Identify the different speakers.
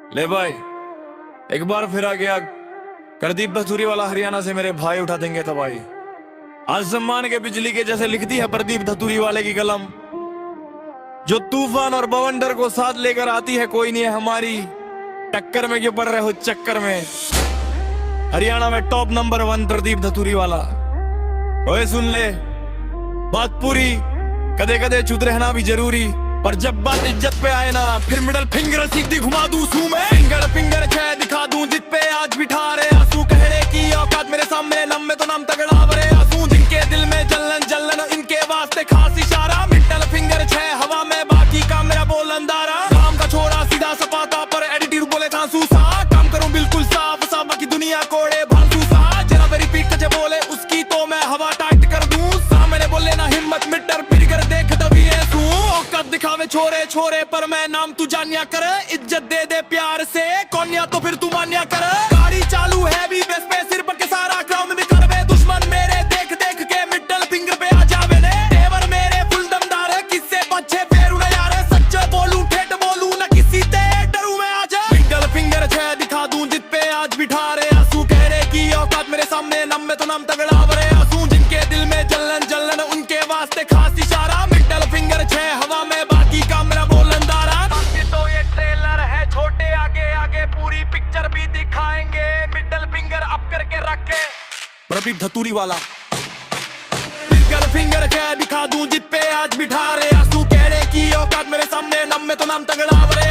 Speaker 1: ले भाई, एक बार फिर आ गया करदीप बसूरी वाला हरियाणा से। मेरे भाई उठा देंगे तबाही। आसमान के बिजली के जैसे लिखती है प्रदीप धतूरी वाले की कलम। जो तूफान और बवंडर को साथ लेकर आती है, कोई नहीं है हमारी टक्कर में। क्यों पड़ रहे हो चक्कर में? हरियाणा में टॉप नंबर 1 प्रदीप धतूरी वाला। ओए सुन ले बात पूरी, कदे कदे चुप रहना भी जरूरी, पर जब बात इज्जत पे आए ना, फिर मिडल फिंगर सीधी घुमा दूं सू में। फिंगर छह दिखा दूं जित पे आज बिठा रहे आंसू। कहने की औकात मेरे सामने, नम में तो नाम तगड़ा वरे आंसू। जिनके दिल में जलन जलन, इनके वास्ते खास इशारा। मिडल फिंगर छह हवा में, बाकी का मेरा बोल अंधारा। काम का छोड़ा सीधा सपाटा, पर एटीट्यूड बोले धांसू सा। काम करूं बिल्कुल साफ सा, बाकी दुनिया कोड़े भांसू सा। जरा मेरी पीठ कचे बोले उसकी तो मैं हवा टाइट कर दूं। सामने बोले ना हिम्मत मिटर फिगर देख तभी तू। औकात दिखावे छोरे छोरे, पर मैं नाम तू जानिया कर। इज्जत दे दे प्यार से, कौनिया तो फिर तू मानिया कर। गाड़ी चालू है भी बेस पे, सिर पर के सारा क्राउन भी करवे। दुश्मन मेरे देख देख के मिडल फिंगर पे आ जावे ने। तेवर मेरे फुल दमदार है, किससे बच्चे फेरू ना यार। सच बोलूं ठेठ बोलूं ना, किसी ते डरू मैं आज। मिडल फिंगर छह दिखा दूं जित पे आज बिठा रहे आंसू। कह रहे की औकात मेरे सामने, नम में तो नाम तगड़ा वरे आंसू। जिनके दिल में जलन जलन, उनके वास्ते खास इशारा। मिडल फिंगर छह हवा में, बाकी का मेरा बोल अंधारा। बाकी तो ये ट्रेलर है, छोटे आगे आगे पूरी पिक्चर भी दिखाएंगे। मिडल फिंगर अप करके रखे प्रदीप धतूरी वाला। मिडल फिंगर छह दिखा दूं जित पे आज बिठा रहे आंसू। कह रहे की औकात मेरे सामने, नम में तो नाम तगड़ा वरे